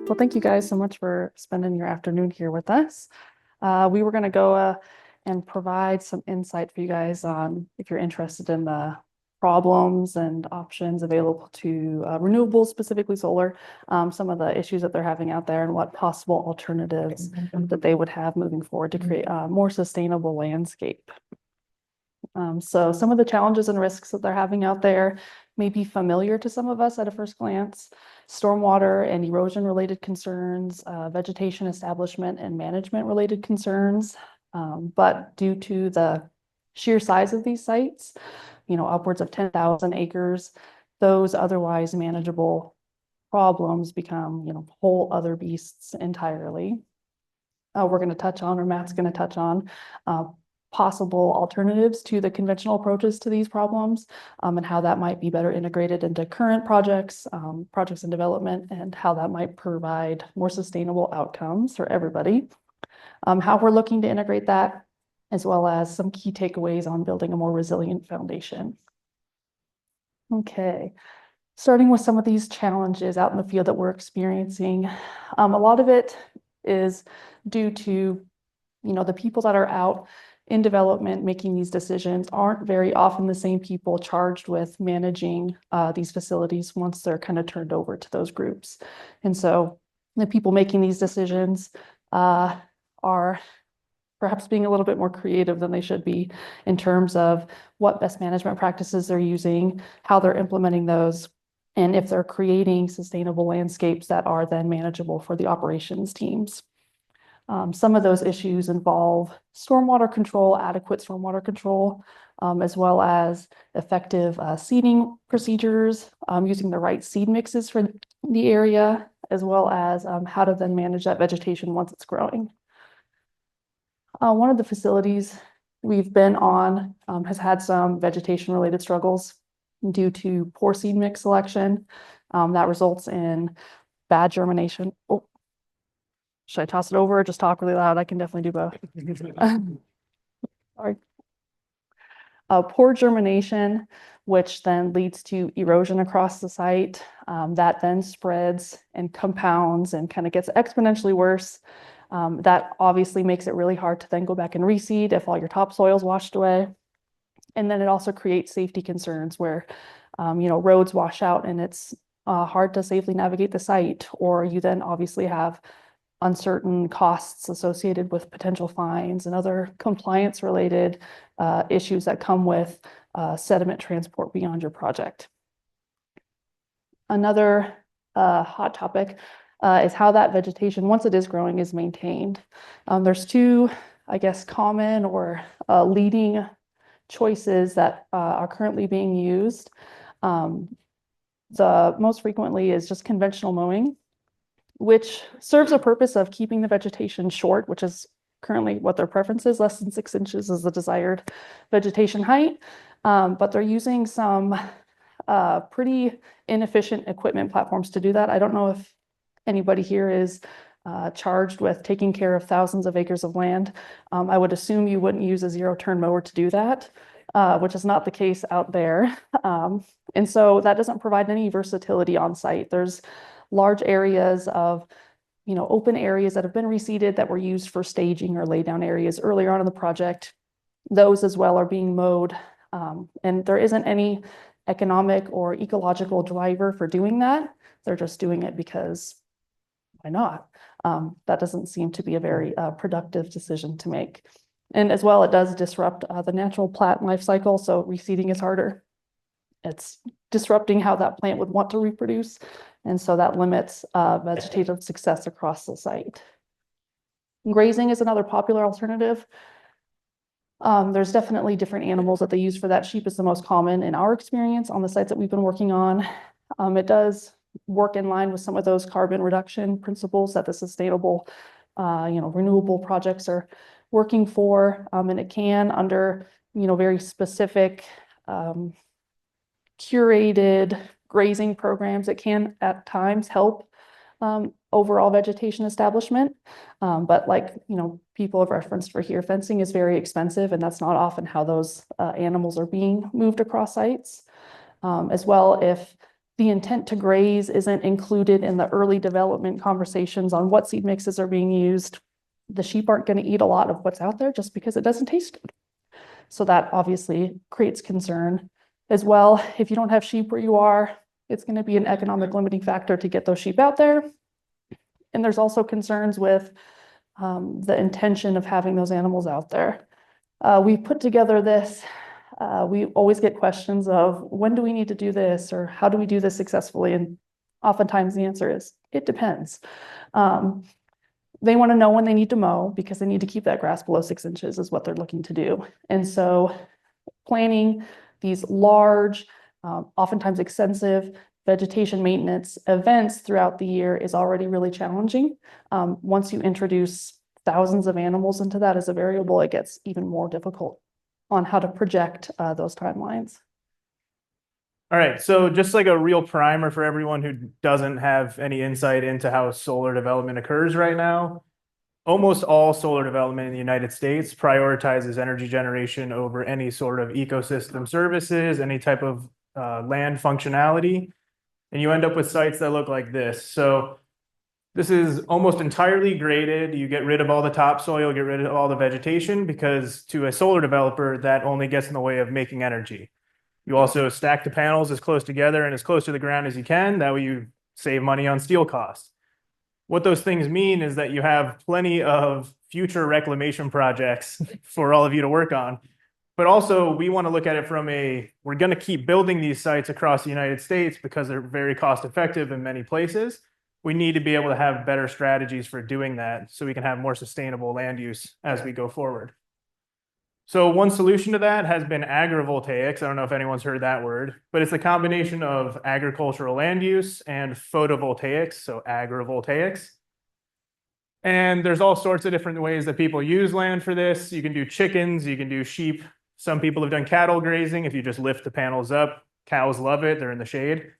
Well, thank you guys so much for spending your afternoon here with us. We were going to go and provide some insight for you guys on if you're interested in the problems and options available to renewables, specifically solar, some of the issues that they're having out there and what possible alternatives that they would have moving forward to create a more sustainable landscape. So some of the challenges and risks that they're having out there may be familiar to some of us at a first glance. Stormwater and erosion related concerns, vegetation establishment and management related concerns. But due to the sheer size of these sites, upwards of 10,000 acres, those otherwise manageable problems become, whole other beasts entirely. We're going to touch on, or Matt's going to touch on, possible alternatives to the conventional approaches to these problems, and how that might be better integrated into current projects in development, and how that might provide more sustainable outcomes for everybody. How we're looking to integrate that, as well as some key takeaways on building a more resilient foundation. Okay, starting with some of these challenges out in the field that we're experiencing. A lot of it is due to, the people that are out in development making these decisions aren't very often the same people charged with managing these facilities once they're kind of turned over to those groups. And so the people making these decisions are perhaps being a little bit more creative than they should be in terms of what best management practices they're using, how they're implementing those, and if they're creating sustainable landscapes that are then manageable for the operations teams. Some of those issues involve stormwater control, adequate stormwater control, as well as effective seeding procedures, using the right seed mixes for the area, as well as how to then manage that vegetation once it's growing. One of the facilities we've been on has had some vegetation-related struggles due to poor seed mix selection that results in bad germination. Oh. Should I toss it over or just talk really loud? I can definitely do both. Sorry. Poor germination, which then leads to erosion across the site. That then spreads and compounds and kind of gets exponentially worse. That obviously makes it really hard to then go back and reseed if all your topsoil is washed away. And then it also creates safety concerns where, roads wash out and it's hard to safely navigate the site, or you then obviously have uncertain costs associated with potential fines and other compliance related issues that come with sediment transport beyond your project. Another hot topic is how that vegetation, once it is growing, is maintained. There's two, I guess, common or leading choices that are currently being used. The most frequently is just conventional mowing, which serves a purpose of keeping the vegetation short, which is currently what their preference is. Less than 6 inches is the desired vegetation height. But they're using some pretty inefficient equipment platforms to do that. I don't know if anybody here is charged with taking care of thousands of acres of land. I would assume you wouldn't use a zero-turn mower to do that, which is not the case out there. And so that doesn't provide any versatility on site. There's large areas of, open areas that have been reseeded that were used for staging or lay down areas earlier on in the project. Those as well are being mowed. And there isn't any economic or ecological driver for doing that. They're just doing it because why not? That doesn't seem to be a very productive decision to make. And as well, it does disrupt the natural plant life cycle. So reseeding is harder. It's disrupting how that plant would want to reproduce. And so that limits vegetative success across the site. Grazing is another popular alternative. There's definitely different animals that they use for that. Sheep is the most common in our experience on the sites that we've been working on. It does work in line with some of those carbon reduction principles that the sustainable, renewable projects are working for. And it can, under, very specific, curated grazing programs, it can at times help overall vegetation establishment. But like, people have referenced for here, fencing is very expensive, and that's not often how those animals are being moved across sites. As well, if the intent to graze isn't included in the early development conversations on what seed mixes are being used. The sheep aren't going to eat a lot of what's out there just because it doesn't taste good. So that obviously creates concern as well. If you don't have sheep where you are, it's going to be an economic limiting factor to get those sheep out there. And there's also concerns with the intention of having those animals out there. We put together this. We always get questions of when do we need to do this or how do we do this successfully? And oftentimes the answer is it depends. They want to know when they need to mow because they need to keep that grass below 6 inches is what they're looking to do. And so planning these large, oftentimes extensive vegetation maintenance events throughout the year is already really challenging. Once you introduce thousands of animals into that as a variable, it gets even more difficult on how to project those timelines. All right, so just like a real primer for everyone who doesn't have any insight into how solar development occurs right now, almost all solar development in the United States prioritizes energy generation over any sort of ecosystem services, any type of land functionality, and you end up with sites that look like this. So this is almost entirely graded. You get rid of all the topsoil, get rid of all the vegetation, because to a solar developer, that only gets in the way of making energy. You also stack the panels as close together and as close to the ground as you can. That way you save money on steel costs. What those things mean is that you have plenty of future reclamation projects for all of you to work on. But also we want to look at it from we're going to keep building these sites across the United States because they're very cost effective in many places. We need to be able to have better strategies for doing that so we can have more sustainable land use as we go forward. So one solution to that has been agrivoltaics. I don't know if anyone's heard that word, but it's a combination of agricultural land use and photovoltaics, so agrivoltaics. And there's all sorts of different ways that people use land for this. You can do chickens, you can do sheep. Some people have done cattle grazing. If you just lift the panels up, cows love it, they're in the shade.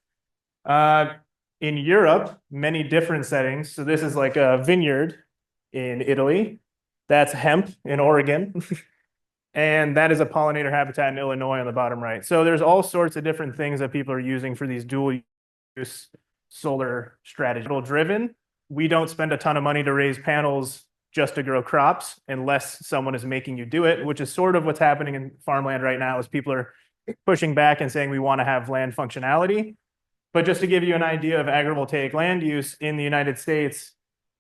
In Europe, many different settings. So this is like a vineyard in Italy. That's hemp in Oregon. And that is a pollinator habitat in Illinois on the bottom right. So there's all sorts of different things that people are using for these dual use solar strategies. Driven, we don't spend a ton of money to raise panels just to grow crops unless someone is making you do it, which is sort of what's happening in farmland right now, is people are pushing back and saying we want to have land functionality. But just to give you an idea of agrivoltaic land use in the United States,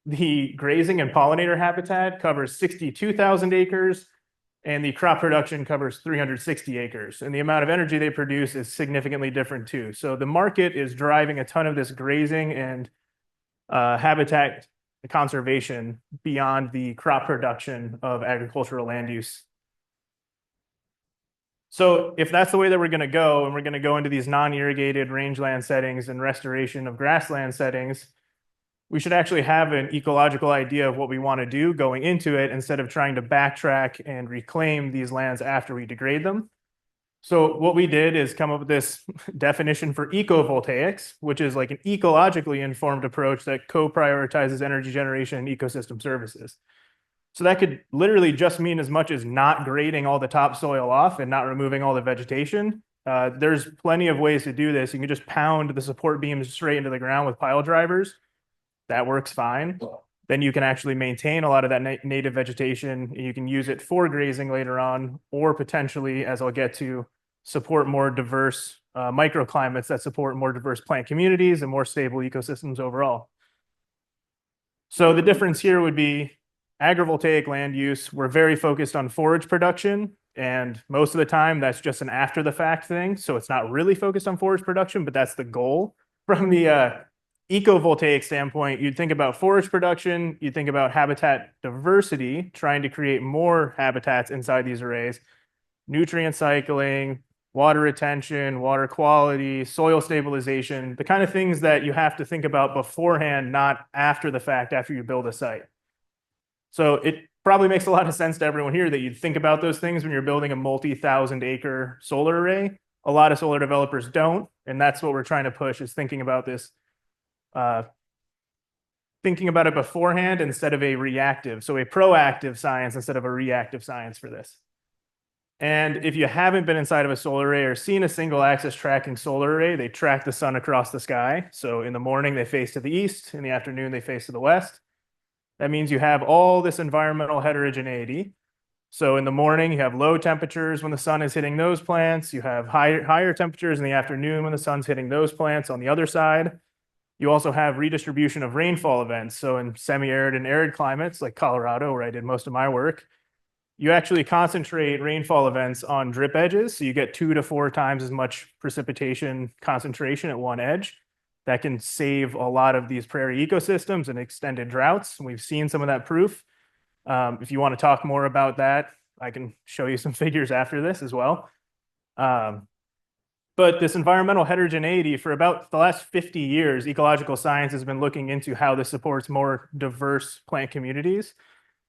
the grazing and pollinator habitat covers 62,000 acres. And the crop production covers 360 acres. And the amount of energy they produce is significantly different too. So the market is driving a ton of this grazing and habitat conservation beyond the crop production of agricultural land use. So if that's the way that we're going to go, and we're going to go into these non-irrigated rangeland settings and restoration of grassland settings, we should actually have an ecological idea of what we want to do going into it instead of trying to backtrack and reclaim these lands after we degrade them. So what we did is come up with this definition for ecovoltaics, which is like an ecologically informed approach that co-prioritizes energy generation and ecosystem services. So that could literally just mean as much as not grading all the topsoil off and not removing all the vegetation. There's plenty of ways to do this. You can just pound the support beams straight into the ground with pile drivers. That works fine. Then you can actually maintain a lot of that native vegetation. You can use it for grazing later on, or potentially, as I'll get to, support more diverse microclimates that support more diverse plant communities and more stable ecosystems overall. So the difference here would be agrivoltaic land use. We're very focused on forage production, and most of the time that's just an after the fact thing. So it's not really focused on forage production, but that's the goal. From the ecovoltaic standpoint, you'd think about forage production, you'd think about habitat diversity, trying to create more habitats inside these arrays, nutrient cycling, water retention, water quality, soil stabilization, the kind of things that you have to think about beforehand, not after the fact, after you build a site. So it probably makes a lot of sense to everyone here that you'd think about those things when you're building a multi-thousand acre solar array. A lot of solar developers don't, and that's what we're trying to push, is thinking about this, thinking about it beforehand instead of a reactive. So a proactive science instead of a reactive science for this. And if you haven't been inside of a solar array or seen a single axis tracking solar array, they track the sun across the sky. So in the morning, they face to the east. In the afternoon, they face to the west. That means you have all this environmental heterogeneity. So in the morning, you have low temperatures when the sun is hitting those plants. You have higher temperatures in the afternoon when the sun's hitting those plants on the other side. You also have redistribution of rainfall events. So in semi-arid and arid climates like Colorado, where I did most of my work, you actually concentrate rainfall events on drip edges. So you get 2 to 4 times as much precipitation concentration at one edge. That can save a lot of these prairie ecosystems and extended droughts. We've seen some of that proof. If you want to talk more about that, I can show you some figures after this as well. But this environmental heterogeneity, for about the last 50 years, ecological science has been looking into how this supports more diverse plant communities.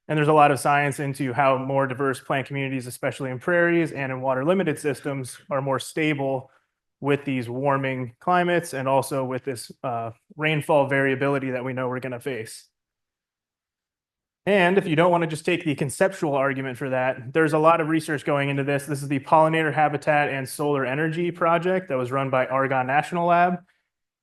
And there's a lot of science into how more diverse plant communities, especially in prairies and in water limited systems, are more stable with these warming climates and also with this rainfall variability that we know we're going to face. And if you don't want to just take the conceptual argument for that, there's a lot of research going into this. This is the Pollinator Habitat and Solar Energy Project that was run by Argonne National Lab.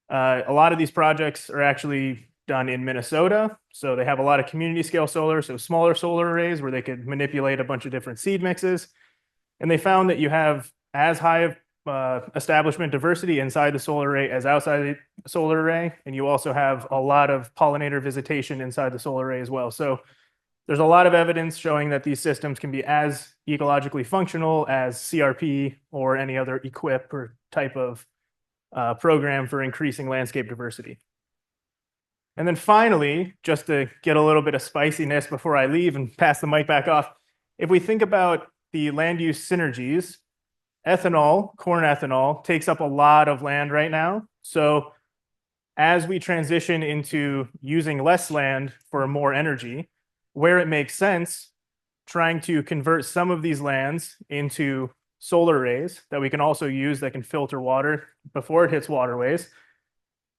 A lot of these projects are actually done in Minnesota. So they have a lot of community scale solar, so smaller solar arrays where they could manipulate a bunch of different seed mixes. And they found that you have as high of establishment diversity inside the solar array as outside the solar array. And you also have a lot of pollinator visitation inside the solar array as well. So there's a lot of evidence showing that these systems can be as ecologically functional as CRP or any other equip or type of program for increasing landscape diversity. And then finally, just to get a little bit of spiciness before I leave and pass the mic back off, if we think about the land use synergies, ethanol, corn ethanol, takes up a lot of land right now. So as we transition into using less land for more energy, where it makes sense, trying to convert some of these lands into solar arrays that we can also use that can filter water before it hits waterways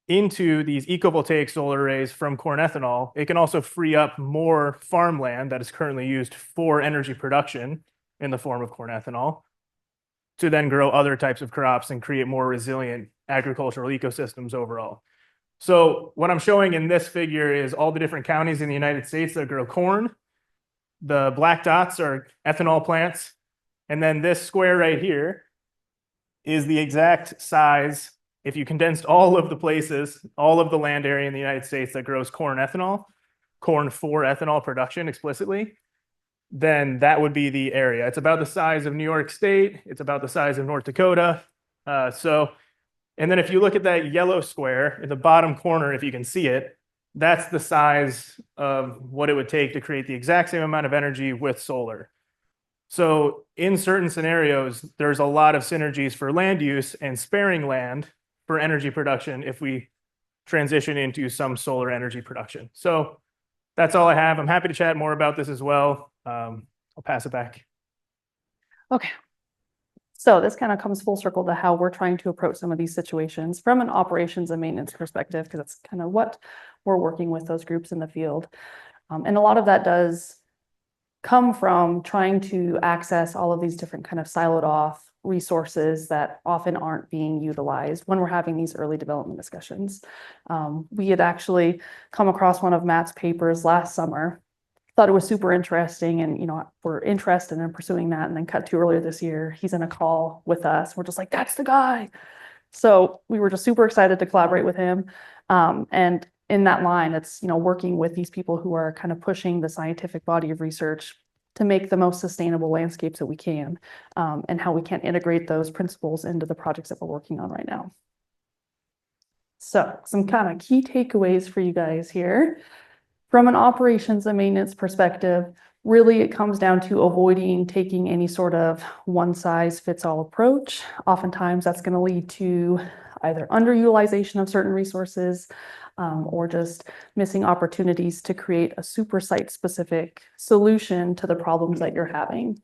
into these ecovoltaic solar arrays from corn ethanol, it can also free up more farmland that is currently used for energy production in the form of corn ethanol to then grow other types of crops and create more resilient agricultural ecosystems overall. So what I'm showing in this figure is all the different counties in the United States that grow corn. The black dots are ethanol plants. And then this square right here is the exact size. If you condensed all of the places, all of the land area in the United States that grows corn ethanol, corn for ethanol production explicitly, then that would be the area. It's about the size of New York State. It's about the size of North Dakota. And then if you look at that yellow square in the bottom corner, if you can see it, that's the size of what it would take to create the exact same amount of energy with solar. So in certain scenarios, there's a lot of synergies for land use and sparing land for energy production if we transition into some solar energy production. So that's all I have. I'm happy to chat more about this as well. I'll pass it back. Okay. So this kind of comes full circle to how we're trying to approach some of these situations from an operations and maintenance perspective, because that's kind of what we're working with those groups in the field. And a lot of that does come from trying to access all of these different kind of siloed off resources that often aren't being utilized when we're having these early development discussions. We had actually come across one of Matt's papers last summer, thought it was super interesting, and we're interested in pursuing that, and then cut to earlier this year, he's in a call with us. We're just like, that's the guy. So we were just super excited to collaborate with him. And in that line, it's working with these people who are kind of pushing the scientific body of research to make the most sustainable landscapes that we can, and how we can integrate those principles into the projects that we're working on right now. So some kind of key takeaways for you guys here. From an operations and maintenance perspective, really it comes down to avoiding taking any sort of one size fits all approach. Oftentimes that's going to lead to either underutilization of certain resources, or just missing opportunities to create a super site specific solution to the problems that you're having.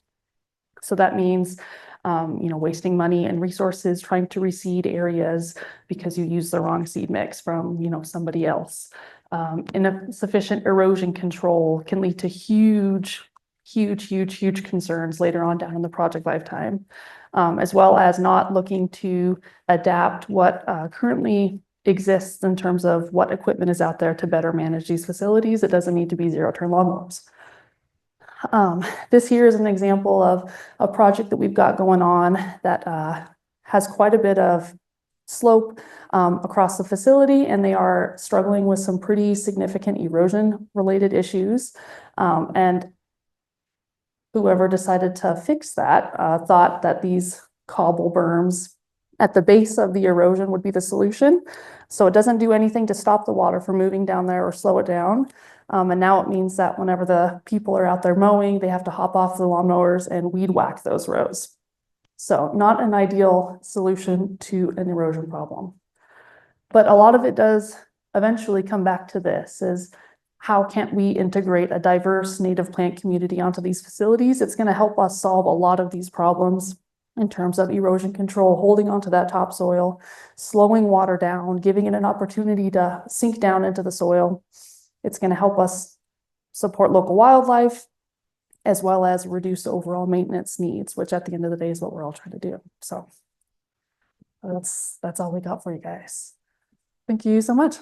So that means, wasting money and resources trying to reseed areas because you use the wrong seed mix from, somebody else. Insufficient erosion control can lead to huge huge concerns later on down in the project lifetime, as well as not looking to adapt what currently exists in terms of what equipment is out there to better manage these facilities. It doesn't need to be zero-turn lawnmowers. This here is an example of a project that we've got going on that has quite a bit of slope across the facility, and they are struggling with some pretty significant erosion-related issues. And whoever decided to fix that thought that these cobble berms at the base of the erosion would be the solution. So it doesn't do anything to stop the water from moving down there or slow it down. And now it means that whenever the people are out there mowing, they have to hop off the lawnmowers and weed whack those rows. So not an ideal solution to an erosion problem. But a lot of it does eventually come back to this, is how can't we integrate a diverse native plant community onto these facilities? It's going to help us solve a lot of these problems in terms of erosion control, holding onto that topsoil, slowing water down, giving it an opportunity to sink down into the soil. It's going to help us support local wildlife, as well as reduce overall maintenance needs, which at the end of the day is what we're all trying to do. So that's all we got for you guys. Thank you so much.